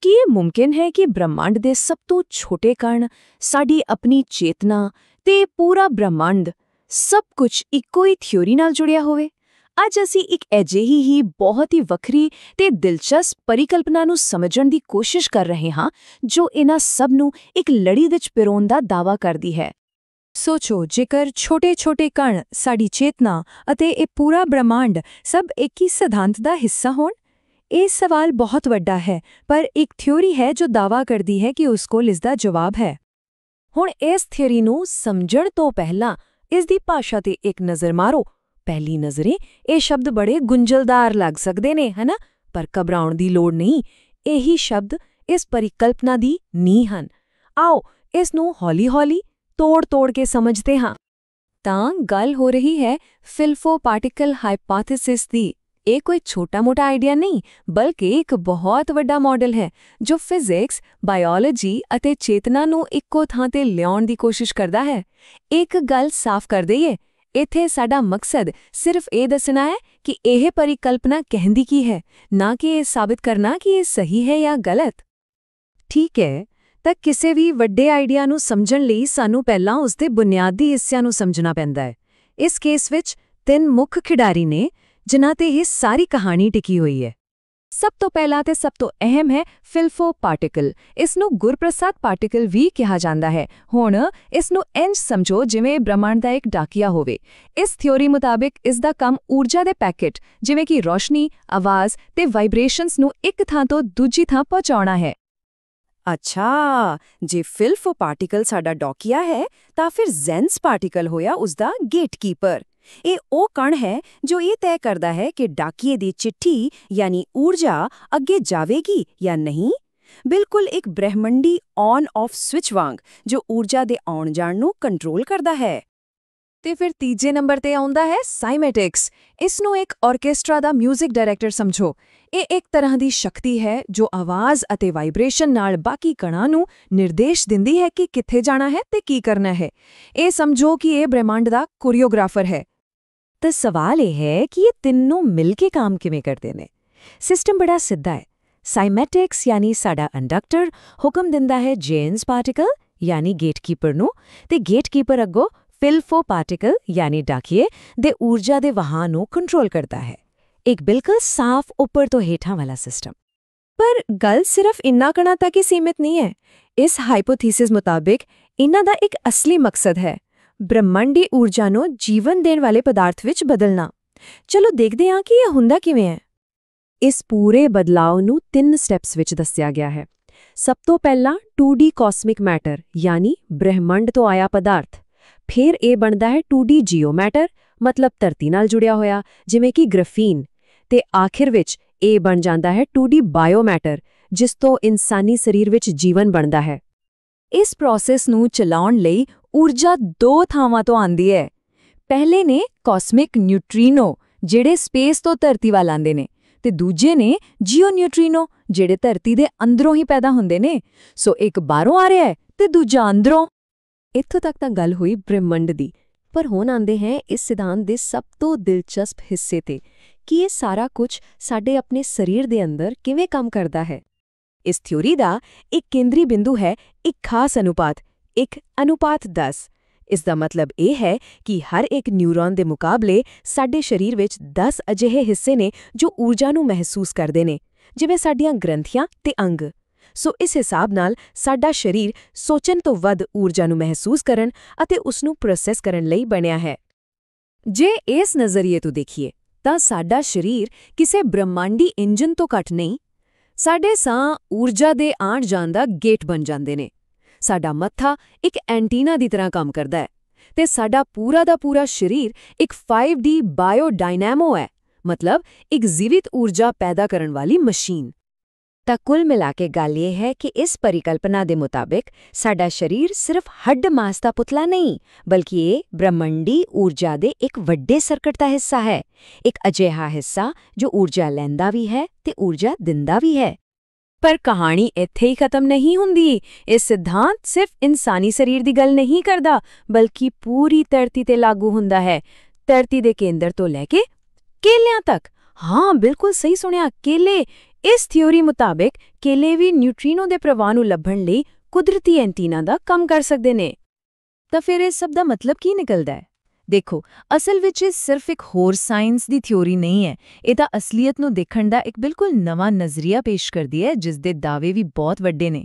ਕੀ ਇਹ ਮੁਮਕਿਨ ਹੈ ਕਿ ਬ੍ਰਹਿਮੰਡ ਦੇ ਸਭ ਤੋਂ ਛੋਟੇ ਕਣ, ਸਾਡੀ ਆਪਣੀ ਚੇਤਨਾ ਤੇ ਪੂਰਾ ਬ੍ਰਹਿਮੰਡ ਸਭ ਕੁਝ ਇੱਕੋ ਹੀ ਥਿਊਰੀ ਨਾਲ ਜੁੜਿਆ ਹੋਵੇ? ਅੱਜ ਅਸੀਂ ਇੱਕ ਅਜਿਹੀ ਹੀ ਬਹੁਤ ਹੀ ਵੱਖਰੀ ਤੇ ਦਿਲਚਸਪ ਪਰਿਕਲਪਨਾ ਨੂੰ ਸਮਝਣ ਦੀ ਕੋਸ਼ਿਸ਼ ਕਰ ਰਹੇ ਹਾਂ ਜੋ ਇਹਨਾਂ ਸਭ ਨੂੰ ਇੱਕ ਲੜੀ ਵਿੱਚ ਪਿਰੋਣ ਦਾ ਦਾਅਵਾ ਕਰਦੀ ਹੈ। ਸੋਚੋ, ਜੇਕਰ ਛੋਟੇ-ਛੋਟੇ ਕਣ, ਸਾਡੀ ਚੇਤਨਾ ਅਤੇ ਇਹ ਪੂਰਾ ਬ੍ਰਹਿਮੰਡ ਸਭ ਇੱਕ ਹੀ ਸਿਧਾਂਤ ਦਾ ਹਿੱਸਾ ਹੋਣ। ਇਹ ਸਵਾਲ ਬਹੁਤ ਵੱਡਾ ਹੈ, ਪਰ ਇੱਕ ਥਿਊਰੀ ਹੈ ਜੋ ਦਾਅਵਾ ਕਰਦੀ ਹੈ ਕਿ ਉਸ ਕੋਲ ਇਸ ਦਾ ਜਵਾਬ ਹੈ। ਹੁਣ ਇਸ ਥਿਊਰੀ ਨੂੰ ਸਮਝਣ ਤੋਂ ਪਹਿਲਾਂ ਇਸ ਦੀ ਭਾਸ਼ਾ ਤੇ ਇੱਕ ਨਜ਼ਰ ਮਾਰੋ। ਪਹਿਲੀ ਨਜ਼ਰੇ ਇਹ ਸ਼ਬਦ ਬੜੇ ਗੁੰਝਲਦਾਰ ਲੱਗ ਸਕਦੇ ਨੇ, ਹਨਾ? ਪਰ ਘਬਰਾਉਣ ਦੀ ਲੋੜ ਨਹੀਂ। ਇਹੀ ਸ਼ਬਦ ਇਸ ਪਰਿਕਲਪਨਾ ਦੀ ਨੀਂਹ ਹਨ। ਆਓ ਇਸ ਨੂੰ ਹੌਲੀ-ਹੌਲੀ ਤੋੜ-ਤੋੜ ਕੇ ਸਮਝਦੇ ਹਾਂ। ਤਾਂ ਗੱਲ ਹੋ ਰਹੀ ਹੈ ਫਿਲਫੋ ਪਾਰਟੀਕਲ ਹਾਈਪੋਥੇਸਿਸ ਦੀ। ਇਹ ਕੋਈ ਛੋਟਾ-ਮੋਟਾ ਆਈਡੀਆ ਨਹੀਂ, ਬਲਕਿ ਇੱਕ ਬਹੁਤ ਵੱਡਾ ਮਾਡਲ ਹੈ ਜੋ ਫਿਜ਼ਿਕਸ, ਬਾਇਓਲੋਜੀ ਅਤੇ ਚੇਤਨਾ ਨੂੰ ਇੱਕੋ ਥਾਂ ਤੇ ਲਿਆਉਣ ਦੀ ਕੋਸ਼ਿਸ਼ ਕਰਦਾ ਹੈ। ਇੱਕ ਗੱਲ ਸਾਫ਼ ਕਰ ਦਈਏ, ਇੱਥੇ ਸਾਡਾ ਮਕਸਦ ਸਿਰਫ ਇਹ ਦੱਸਣਾ ਹੈ ਕਿ ਇਹ ਪਰਿਕਲਪਨਾ ਕਹਿੰਦੀ ਕੀ ਹੈ, ਨਾ ਕਿ ਇਹ ਸਾਬਿਤ ਕਰਨਾ ਕਿ ਇਹ ਸਹੀ ਹੈ ਜਾਂ ਗਲਤ। ਠੀਕ ਹੈ, ਤਾਂ ਕਿਸੇ ਵੀ ਵੱਡੇ ਆਈਡੀਆ ਨੂੰ ਸਮਝਣ ਲਈ ਸਾਨੂੰ ਪਹਿਲਾਂ ਉਸਦੇ ਬੁਨਿਆਦੀ ਹਿੱਸਿਆਂ ਨੂੰ ਸਮਝਣਾ ਪੈਂਦਾ ਹੈ। ਇਸ ਕੇਸ ਵਿੱਚ 3 ਮੁੱਖ ਖਿਡਾਰੀ ਨੇ ਜਿਨ੍ਹਾਂ ਤੇ ਇਹ ਸਾਰੀ ਕਹਾਣੀ ਟਿਕੀ ਹੋਈ ਹੈ। ਸਭ ਤੋਂ ਪਹਿਲਾ ਤੇ ਸਭ ਤੋਂ ਅਹਿਮ ਹੈ ਫਿਲਫੋ ਪਾਰਟੀਕਲ। ਇਸ ਨੂੰ ਗੁਰਪ੍ਰਸਾਦ ਪਾਰਟੀਕਲ ਵੀ ਕਿਹਾ ਜਾਂਦਾ ਹੈ। ਹੁਣ ਇਸ ਨੂੰ ਇੰਜ ਸਮਝੋ ਜਿਵੇਂ ਬ੍ਰਹਿਮੰਡ ਦਾ ਇੱਕ ਡਾਕੀਆ ਹੋਵੇ। ਇਸ ਥਿਊਰੀ ਮੁਤਾਬਿਕ ਇਸ ਦਾ ਕੰਮ ਊਰਜਾ ਦੇ ਪੈਕੇਟ, ਜਿਵੇਂ ਕਿ ਰੋਸ਼ਨੀ, ਆਵਾਜ਼ ਤੇ ਵਾਈਬ੍ਰੇਸ਼ਨਸ ਨੂੰ ਇੱਕ ਥਾਂ ਤੋਂ ਦੂਜੀ ਥਾਂ ਪਹੁੰਚਾਉਣਾ ਹੈ। ਅੱਛਾ, ਜੇ ਫਿਲਫੋ ਪਾਰਟੀਕਲ ਸਾਡਾ ਡਾਕੀਆ ਹੈ ਤਾਂ ਫਿਰ ਜ਼ੈਂਸ ਪਾਰਟੀਕਲ ਹੋਇਆ ਉਸਦਾ ਗੇਟਕੀਪਰ। ਇਹ ਉਹ ਕਣ ਹੈ ਜੋ ਇਹ ਤੈਅ ਕਰਦਾ ਹੈ ਕਿ ਡਾਕੀਏ ਦੀ ਚਿੱਠੀ ਯਾਨੀ ਊਰਜਾ ਅੱਗੇ ਜਾਵੇਗੀ ਜਾਂ ਨਹੀਂ। ਬਿਲਕੁਲ ਇੱਕ ਬ੍ਰਹਿਮੰਡੀ ਔਨ-ਆਫ ਸਵਿਚ ਵਾਂਗ ਜੋ ਊਰਜਾ ਦੇ ਆਉਣ-ਜਾਣ ਨੂੰ ਕੰਟਰੋਲ ਕਰਦਾ ਹੈ। ਤੇ ਫਿਰ ਤੀਜੇ ਨੰਬਰ ਤੇ ਆਉਂਦਾ ਹੈ ਸਾਈਮੈਟਿਕਸ। ਇਸ ਨੂੰ ਇੱਕ ਆਰਕੈਸਟਰਾ ਦਾ ਮਿਊਜ਼ਿਕ ਡਾਇਰੈਕਟਰ ਸਮਝੋ। ਇਹ ਇੱਕ ਤਰ੍ਹਾਂ ਦੀ ਸ਼ਕਤੀ ਹੈ ਜੋ ਆਵਾਜ਼ ਅਤੇ ਵਾਈਬ੍ਰੇਸ਼ਨ ਨਾਲ ਬਾਕੀ ਕਣਾਂ ਨੂੰ ਨਿਰਦੇਸ਼ ਦਿੰਦੀ ਹੈ ਕਿ ਕਿੱਥੇ ਜਾਣਾ ਹੈ ਤੇ ਕੀ ਕਰਨਾ ਹੈ। ਇਹ ਸਮਝੋ ਕਿ ਇਹ ਬ੍ਰਹਿਮੰਡ ਦਾ ਕੋਰੀਓਗ੍ਰਾਫਰ ਹੈ। ਤਾਂ ਸਵਾਲ ਇਹ ਹੈ ਕਿ ਇਹ ਤਿੰਨੋਂ ਮਿਲ ਕੇ ਕੰਮ ਕਿਵੇਂ ਕਰਦੇ ਨੇ? ਸਿਸਟਮ ਬੜਾ ਸਿੱਧਾ ਹੈ। ਸਾਈਮੈਟਿਕਸ ਯਾਨੀ ਸਾਡਾ ਇੰਡਕਟਰ ਹੁਕਮ ਦਿੰਦਾ ਹੈ ਜ਼ੈਂਸ ਪਾਰਟੀਕਲ ਯਾਨੀ ਗੇਟਕੀਪਰ ਨੂੰ, ਤੇ ਗੇਟਕੀਪਰ ਅੱਗੋਂ ਫਿਲਫੋ ਪਾਰਟੀਕਲ ਯਾਨੀ ਡਾਕੀਏ ਦੇ ਊਰਜਾ ਦੇ ਵਹਾਅ ਨੂੰ ਕੰਟਰੋਲ ਕਰਦਾ ਹੈ। ਇੱਕ ਬਿਲਕੁਲ ਸਾਫ਼ ਉੱਪਰ ਤੋਂ ਹੇਠਾਂ ਵਾਲਾ ਸਿਸਟਮ। ਪਰ ਗੱਲ ਸਿਰਫ ਇਨ੍ਹਾਂ ਕਣਾਂ ਤੱਕ ਹੀ ਸੀਮਿਤ ਨਹੀਂ ਹੈ। ਇਸ ਹਾਈਪੋਥੀਸਿਸ ਮੁਤਾਬਿਕ ਇਨ੍ਹਾਂ ਦਾ ਇੱਕ ਅਸਲੀ ਮਕਸਦ ਹੈ ਬ੍ਰਹਿਮੰਡੀ ਊਰਜਾ ਨੂੰ ਜੀਵਨ ਦੇਣ ਵਾਲੇ ਪਦਾਰਥ ਵਿੱਚ ਬਦਲਣਾ। ਚਲੋ ਦੇਖਦੇ ਹਾਂ ਕਿ ਇਹ ਹੁੰਦਾ ਕਿਵੇਂ ਹੈ। ਇਸ ਪੂਰੇ ਬਦਲਾਅ ਨੂੰ 3 ਸਟੈਪਸ ਵਿੱਚ ਦੱਸਿਆ ਗਿਆ ਹੈ। ਸਭ ਤੋਂ ਪਹਿਲਾਂ 2D ਕਾਸਮਿਕ ਮੈਟਰ ਯਾਨੀ ਬ੍ਰਹਿਮੰਡ ਤੋਂ ਆਇਆ ਪਦਾਰਥ। ਫਿਰ ਇਹ ਬਣਦਾ ਹੈ 2D ਜੀਓਮੈਟਰ, ਮਤਲਬ ਧਰਤੀ ਨਾਲ ਜੁੜਿਆ ਹੋਇਆ, ਜਿਵੇਂ ਕਿ ਗ੍ਰਫੀਨ। ਤੇ ਆਖਿਰ ਵਿੱਚ ਇਹ ਬਣ ਜਾਂਦਾ ਹੈ 2D ਬਾਇਓਮੈਟਰ, ਜਿਸ ਤੋਂ ਇਨਸਾਨੀ ਸਰੀਰ ਵਿੱਚ ਜੀਵਨ ਬਣਦਾ ਹੈ। ਇਸ ਪ੍ਰੋਸੈਸ ਨੂੰ ਚਲਾਉਣ ਲਈ ਊਰਜਾ 2 ਥਾਵਾਂ ਤੋਂ ਆਉਂਦੀ ਹੈ। ਪਹਿਲੇ ਨੇ ਕਾਸਮਿਕ ਨਿਊਟ੍ਰੀਨੋ, ਜਿਹੜੇ ਸਪੇਸ ਤੋਂ ਧਰਤੀ ਵੱਲ ਆਉਂਦੇ ਨੇ, ਤੇ ਦੂਜੇ ਨੇ ਜੀਓ ਨਿਊਟ੍ਰੀਨੋ, ਜਿਹੜੇ ਧਰਤੀ ਦੇ ਅੰਦਰੋਂ ਹੀ ਪੈਦਾ ਹੁੰਦੇ ਨੇ। ਸੋ ਇੱਕ ਬਾਹਰੋਂ ਆ ਰਿਹਾ ਹੈ ਤੇ ਦੂਜਾ ਅੰਦਰੋਂ। ਇੱਥੋਂ ਤੱਕ ਤਾਂ ਗੱਲ ਹੋਈ ਬ੍ਰਹਿਮੰਡ ਦੀ। ਪਰ ਹੁਣ ਆਉਂਦੇ ਹਾਂ ਇਸ ਸਿਧਾਂਤ ਦੇ ਸਭ ਤੋਂ ਦਿਲਚਸਪ ਹਿੱਸੇ ਤੇ, ਕਿ ਇਹ ਸਾਰਾ ਕੁਝ ਸਾਡੇ ਆਪਣੇ ਸਰੀਰ ਦੇ ਅੰਦਰ ਕਿਵੇਂ ਕੰਮ ਕਰਦਾ ਹੈ। ਇਸ ਥਿਊਰੀ ਦਾ ਇੱਕ ਕੇਂਦਰੀ ਬਿੰਦੂ ਹੈ ਇੱਕ ਖਾਸ ਅਨੁਪਾਤ, 1:10। ਇਸ ਦਾ ਮਤਲਬ ਇਹ ਹੈ ਕਿ ਹਰ ਇੱਕ ਨਿਊਰੋਨ ਦੇ ਮੁਕਾਬਲੇ ਸਾਡੇ ਸਰੀਰ ਵਿੱਚ 10 ਅਜਿਹੇ ਹਿੱਸੇ ਨੇ ਜੋ ਊਰਜਾ ਨੂੰ ਮਹਿਸੂਸ ਕਰਦੇ ਨੇ, ਜਿਵੇਂ ਸਾਡੀਆਂ ਗ੍ਰੰਥੀਆਂ ਤੇ ਅੰਗ। ਸੋ ਇਸ ਹਿਸਾਬ ਨਾਲ ਸਾਡਾ ਸਰੀਰ ਸੋਚਣ ਤੋਂ ਵੱਧ ਊਰਜਾ ਨੂੰ ਮਹਿਸੂਸ ਕਰਨ ਅਤੇ ਉਸ ਨੂੰ ਪ੍ਰੋਸੈਸ ਕਰਨ ਲਈ ਬਣਿਆ ਹੈ। ਜੇ ਇਸ ਨਜ਼ਰੀਏ ਤੋਂ ਦੇਖੀਏ ਤਾਂ ਸਾਡਾ ਸਰੀਰ ਕਿਸੇ ਬ੍ਰਹਿਮੰਡੀ ਇੰਜਨ ਤੋਂ ਘੱਟ ਨਹੀਂ। ਸਾਡੇ ਸਾਹ ਊਰਜਾ ਦੇ ਆਉਣ ਜਾਣ ਦਾ ਗੇਟ ਬਣ ਜਾਂਦੇ ਨੇ। ਸਾਡਾ ਮੱਥਾ ਇੱਕ ਐਂਟੀਨਾ ਦੀ ਤਰ੍ਹਾਂ ਕੰਮ ਕਰਦਾ ਹੈ, ਤੇ ਸਾਡਾ ਪੂਰਾ ਦਾ ਪੂਰਾ ਸਰੀਰ ਇੱਕ 5D ਬਾਇਓਡਾਇਨਾਮੋ ਹੈ, ਮਤਲਬ ਇੱਕ ਜੀਵਿਤ ਊਰਜਾ ਪੈਦਾ ਕਰਨ ਵਾਲੀ ਮਸ਼ੀਨ। ਤਾਂ ਕੁੱਲ ਮਿਲਾ ਕੇ ਗੱਲ ਇਹ ਹੈ ਕਿ ਇਸ ਪਰਿਕਲਪਨਾ ਦੇ ਮੁਤਾਬਿਕ ਸਾਡਾ ਸਰੀਰ ਸਿਰਫ ਹੱਡ-ਮਾਸ ਦਾ ਪੁਤਲਾ ਨਹੀਂ, ਬਲਕਿ ਇਹ ਬ੍ਰਹਿਮੰਡੀ ਊਰਜਾ ਦੇ ਇੱਕ ਵੱਡੇ ਸਰਕਟ ਦਾ ਹਿੱਸਾ ਹੈ। ਇੱਕ ਅਜਿਹਾ ਹਿੱਸਾ ਜੋ ਊਰਜਾ ਲੈਂਦਾ ਵੀ ਹੈ ਤੇ ਊਰਜਾ ਦਿੰਦਾ ਵੀ ਹੈ। ਪਰ ਕਹਾਣੀ ਇੱਥੇ ਹੀ ਖਤਮ ਨਹੀਂ ਹੁੰਦੀ। ਇਹ ਸਿਧਾਂਤ ਸਿਰਫ ਇਨਸਾਨੀ ਸਰੀਰ ਦੀ ਗੱਲ ਨਹੀਂ ਕਰਦਾ, ਬਲਕਿ ਪੂਰੀ ਧਰਤੀ ਤੇ ਲਾਗੂ ਹੁੰਦਾ ਹੈ। ਧਰਤੀ ਦੇ ਕੇਂਦਰ ਤੋਂ ਲੈ ਕੇ ਕੇਲਿਆਂ ਤੱਕ। ਹਾਂ, ਬਿਲਕੁਲ ਸਹੀ ਸੁਣਿਆ, ਕੇਲੇ। ਇਸ ਥਿਊਰੀ ਮੁਤਾਬਕ ਕੇਲੇ ਵੀ ਨਿਊਟ੍ਰੀਨੋ ਦੇ ਪ੍ਰਵਾਹ ਨੂੰ ਲੱਭਣ ਲਈ ਕੁਦਰਤੀ ਐਂਟੀਨਾ ਦਾ ਕੰਮ ਕਰ ਸਕਦੇ ਨੇ। ਤਾਂ ਫਿਰ ਇਸ ਸਭ ਦਾ ਮਤਲਬ ਕੀ ਨਿਕਲਦਾ ਹੈ? ਦੇਖੋ, ਅਸਲ ਵਿੱਚ ਇਹ ਸਿਰਫ ਇੱਕ ਹੋਰ ਸਾਇੰਸ ਦੀ ਥਿਊਰੀ ਨਹੀਂ ਹੈ। ਇਹ ਤਾਂ ਅਸਲੀਅਤ ਨੂੰ ਦੇਖਣ ਦਾ ਇੱਕ ਬਿਲਕੁਲ ਨਵਾਂ ਨਜ਼ਰੀਆ ਪੇਸ਼ ਕਰਦੀ ਹੈ, ਜਿਸ ਦੇ ਦਾਅਵੇ ਵੀ ਬਹੁਤ ਵੱਡੇ ਨੇ।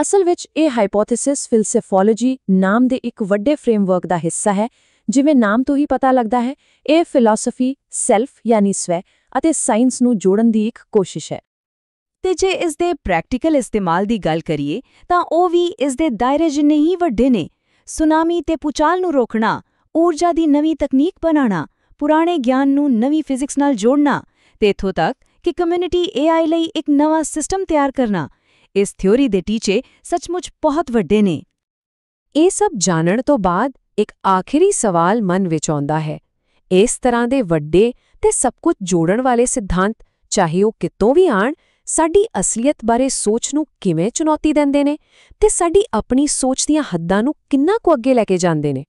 ਅਸਲ ਵਿੱਚ ਇਹ ਹਾਈਪੋਥੈਸਿਸ ਫਿਲਸਫੋਲੋਜੀ ਨਾਮ ਦੇ ਇੱਕ ਵੱਡੇ ਫਰੇਮਵਰਕ ਦਾ ਹਿੱਸਾ ਹੈ। ਜਿਵੇਂ ਨਾਮ ਤੋਂ ਹੀ ਪਤਾ ਲੱਗਦਾ ਹੈ, ਇਹ ਫਿਲਾਸਫੀ, ਸੈਲਫ ਯਾਨੀ ਸਵੈ ਅਤੇ ਸਾਇੰਸ ਨੂੰ ਜੋੜਨ ਦੀ ਇੱਕ ਕੋਸ਼ਿਸ਼ ਹੈ। ਤੇ ਜੇ ਇਸ ਦੇ ਪ੍ਰੈਕਟੀਕਲ ਇਸਤੇਮਾਲ ਦੀ ਗੱਲ ਕਰੀਏ ਤਾਂ ਉਹ ਵੀ ਇਸ ਦੇ ਦਾਇਰੇ ਜਿੰਨੇ ਹੀ ਵੱਡੇ ਨੇ। ਸੁਨਾਮੀ ਤੇ ਭੂਚਾਲ ਨੂੰ ਰੋਕਣਾ, ਊਰਜਾ ਦੀ ਨਵੀਂ ਤਕਨੀਕ ਬਣਾਉਣਾ, ਪੁਰਾਣੇ ਗਿਆਨ ਨੂੰ ਨਵੀਂ ਫਿਜ਼ਿਕਸ ਨਾਲ ਜੋੜਨਾ ਤੇ ਇੱਥੋਂ ਤੱਕ ਕਿ ਕਮਿਊਨਿਟੀ AI ਲਈ ਇੱਕ ਨਵਾਂ ਸਿਸਟਮ ਤਿਆਰ ਕਰਨਾ। ਇਸ ਥਿਊਰੀ ਦੇ ਟੀਚੇ ਸੱਚਮੁੱਚ ਬਹੁਤ ਵੱਡੇ ਨੇ। ਇਹ ਸਭ ਜਾਣਨ ਤੋਂ ਬਾਅਦ ਇੱਕ ਆਖਰੀ ਸਵਾਲ ਮਨ ਵਿੱਚ ਆਉਂਦਾ ਹੈ। ਇਸ ਤਰ੍ਹਾਂ ਦੇ ਵੱਡੇ ਤੇ ਸਭ ਕੁਝ ਜੋੜਨ ਵਾਲੇ ਸਿਧਾਂਤ, ਚਾਹੇ ਉਹ ਕਿਤੋਂ ਵੀ ਆਣ, ਸਾਡੀ ਅਸਲੀਅਤ ਬਾਰੇ ਸੋਚ ਨੂੰ ਕਿਵੇਂ ਚੁਣੌਤੀ ਦਿੰਦੇ ਨੇ ਤੇ ਸਾਡੀ ਆਪਣੀ ਸੋਚ ਦੀਆਂ ਹੱਦਾਂ ਨੂੰ ਕਿੰਨਾ ਕੁ ਅੱਗੇ ਲੈ ਕੇ ਜਾਂਦੇ ਨੇ?